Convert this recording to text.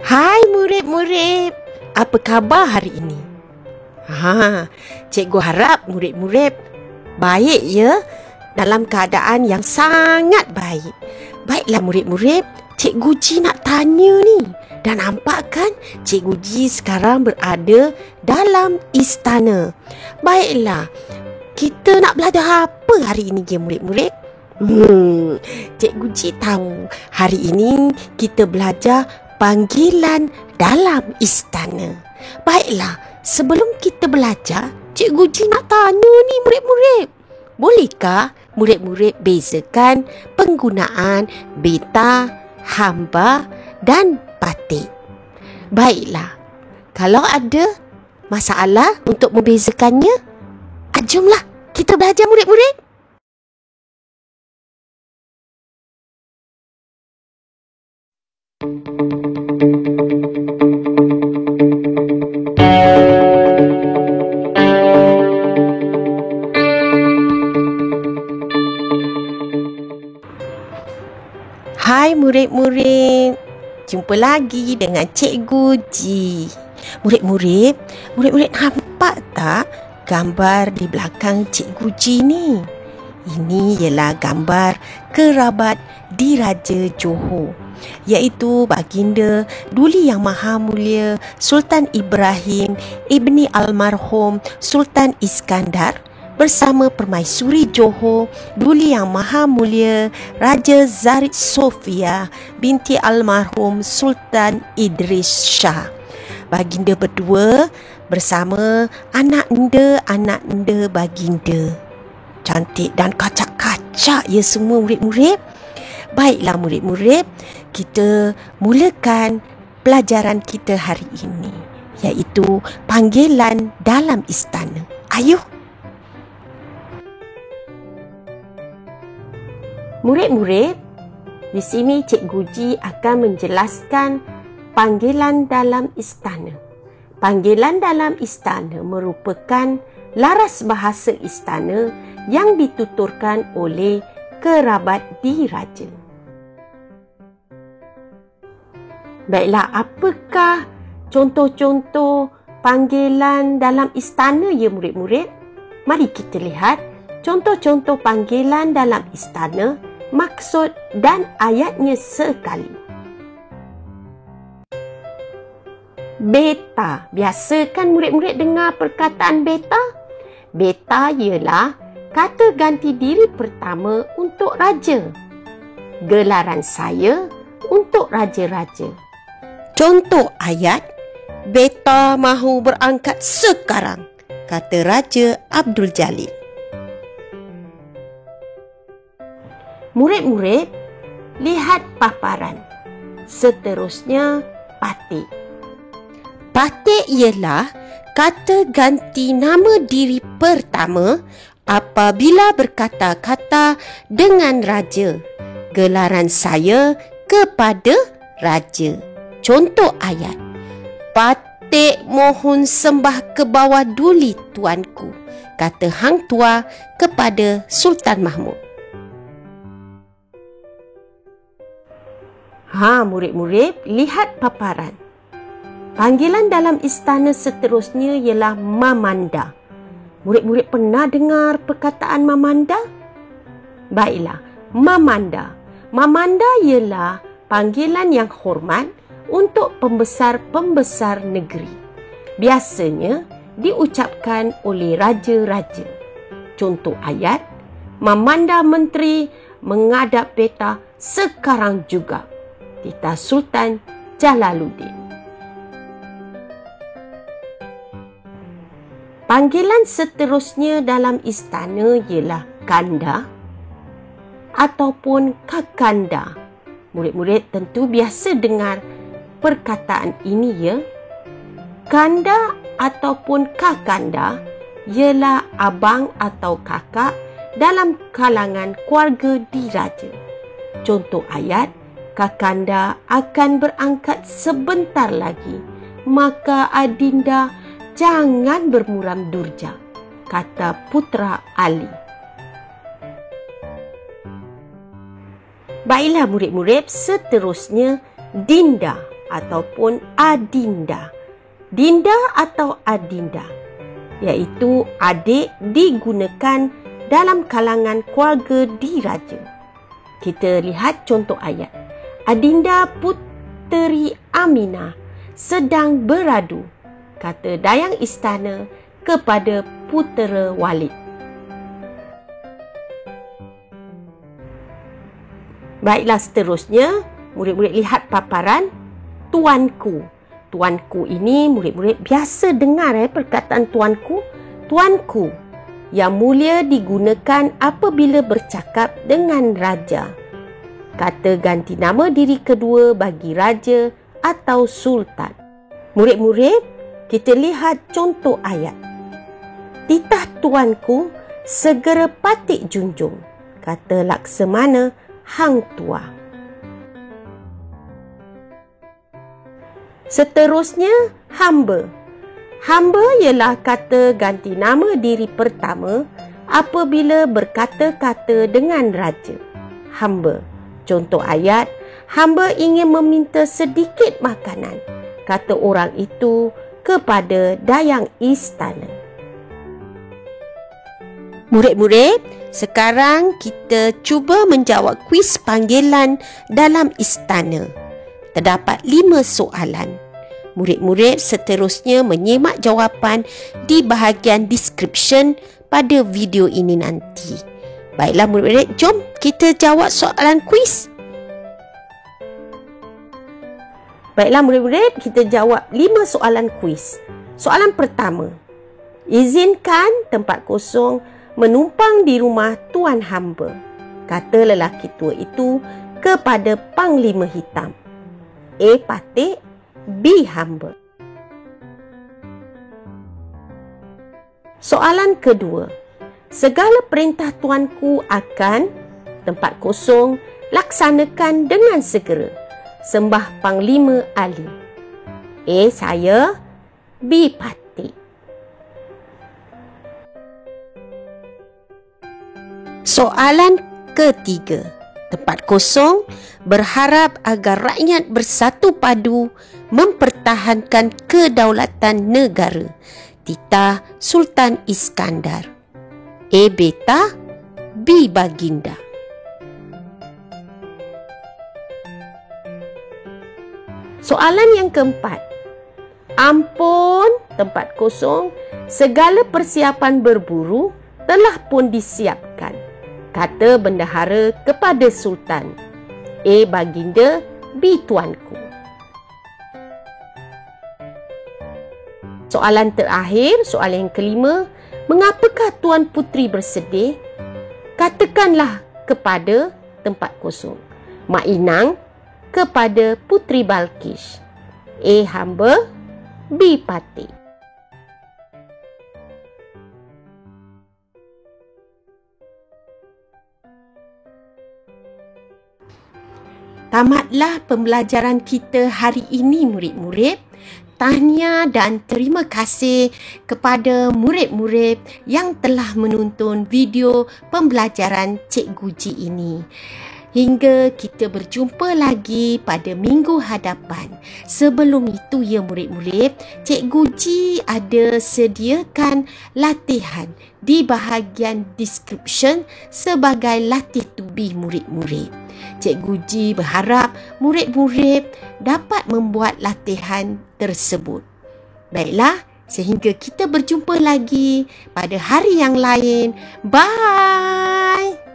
Hai murid-murid, apa khabar hari ini? Cikgu harap murid-murid baik ya, dalam keadaan yang sangat baik. Baiklah murid-murid, Cikgu Ji nak tanya ni. Dan nampak kan Cikgu Ji sekarang berada dalam istana. Baiklah, kita nak belajar apa hari ini ya murid-murid? Cikgu Ji tahu hari ini kita belajar panggilan dalam istana. Baiklah, sebelum kita belajar, Cikgu Ji nak tanya ni murid-murid. Bolehkah murid-murid bezakan penggunaan beta, hamba dan patik? Baiklah, kalau ada masalah untuk membezakannya, jomlah kita belajar murid-murid. Hai murid-murid, jumpa lagi dengan Cikgu Ji. Murid-murid nampak tak gambar di belakang Cikgu Ji ni? Ini ialah gambar kerabat diraja Johor, iaitu baginda Duli Yang Maha Mulia Sultan Ibrahim ibni almarhum Sultan Iskandar bersama Permaisuri Johor Duli Yang Maha Mulia Raja Zarid Sofia binti almarhum Sultan Idris Shah. Baginda berdua bersama anak enda baginda. Cantik dan kacak-kacak ya semua murid-murid. Baiklah murid-murid, kita mulakan pelajaran kita hari ini, iaitu panggilan dalam istana. Ayuh. Murid-murid, di sini Cikgu Ji akan menjelaskan panggilan dalam istana. Panggilan dalam istana merupakan laras bahasa istana yang dituturkan oleh kerabat diraja. Baiklah, apakah contoh-contoh panggilan dalam istana ya murid-murid? Mari kita lihat contoh-contoh panggilan dalam istana, maksud dan ayatnya sekali. Beta. Biasa kan murid-murid dengar perkataan beta? Beta ialah kata ganti diri pertama untuk raja. Gelaran saya untuk raja-raja. Contoh ayat, beta mahu berangkat sekarang, kata Raja Abdul Jalil. Murid-murid, lihat paparan. Seterusnya, patik. Patik ialah kata ganti nama diri pertama apabila berkata-kata dengan raja. Gelaran saya kepada raja. Contoh ayat, patik mohon sembah ke bawah duli tuanku, kata Hang Tua kepada Sultan Mahmud. Murid-murid, lihat paparan. Panggilan dalam istana seterusnya ialah Mamanda. Murid-murid pernah dengar perkataan Mamanda? Baiklah, Mamanda. Mamanda ialah panggilan yang hormat untuk pembesar-pembesar negeri. Biasanya diucapkan oleh raja-raja. Contoh ayat, Mamanda Menteri menghadap beta sekarang juga, titah Sultan Jalaluddin. Panggilan seterusnya dalam istana ialah Kanda ataupun Kakanda. Murid-murid tentu biasa dengar perkataan ini ya. Kanda ataupun Kakanda ialah abang atau kakak dalam kalangan keluarga diraja. Contoh ayat, Kakanda akan berangkat sebentar lagi, maka adinda jangan bermuram durja, kata putera Ali. Baiklah murid-murid, seterusnya Dinda. ataupun adinda. Dinda atau adinda iaitu adik digunakan dalam kalangan keluarga diraja. Kita lihat contoh ayat. Adinda Puteri Aminah sedang beradu, kata dayang istana kepada putera Walid. Baiklah, seterusnya murid-murid lihat paparan tuanku. Tuanku ini murid-murid biasa dengar perkataan tuanku. Tuanku yang mulia digunakan apabila bercakap dengan raja. Kata ganti nama diri kedua bagi raja atau sultan. Murid-murid, kita lihat contoh ayat. Titah tuanku segera patik junjung, kata Laksamana hang tua. Seterusnya, hamba. Hamba ialah kata ganti nama diri pertama apabila berkata-kata dengan raja. Hamba. Contoh ayat, hamba ingin meminta sedikit makanan, kata orang itu kepada dayang istana. Murid-murid, sekarang kita cuba menjawab kuis panggilan dalam istana. Terdapat 5 soalan. Murid-murid seterusnya menyimak jawapan di bahagian description pada video ini nanti. Baiklah murid-murid, jom kita jawab soalan kuis. Baiklah murid-murid, kita jawab 5 soalan kuis. Soalan pertama. Izinkan tempat kosong menumpang di rumah tuan hamba, kata lelaki tua itu kepada Panglima Hitam. A. Patik, B. Hamba. Soalan kedua. Segala perintah tuanku akan tempat kosong laksanakan dengan segera. Sembah Panglima Ali. A. Saya, B. Patik. Soalan ketiga. Tempat kosong berharap agar rakyat bersatu padu mempertahankan kedaulatan negara. Titah Sultan Iskandar. A. Beta, B. Baginda. Soalan yang keempat. Ampun, tempat kosong, segala persiapan berburu telah pun disiapkan, kata bendahara kepada Sultan. A. Baginda, B. Tuanku. Soalan terakhir, soalan yang kelima. Mengapakah Tuan Puteri bersedih? Katakanlah kepada tempat kosong. Mak Inang kepada Puteri Balkis. A. Hamba, B. Patik. Tamatlah pembelajaran kita hari ini murid-murid. Tahniah dan terima kasih kepada murid-murid yang telah menonton video pembelajaran Cikgu Ji ini. Hingga kita berjumpa lagi pada minggu hadapan. Sebelum itu ya murid-murid, Cikgu Ji ada sediakan latihan di bahagian description sebagai latih tubi murid-murid. Cikgu Ji berharap murid-murid dapat membuat latihan tersebut. Baiklah, sehingga kita berjumpa lagi pada hari yang lain. Bye!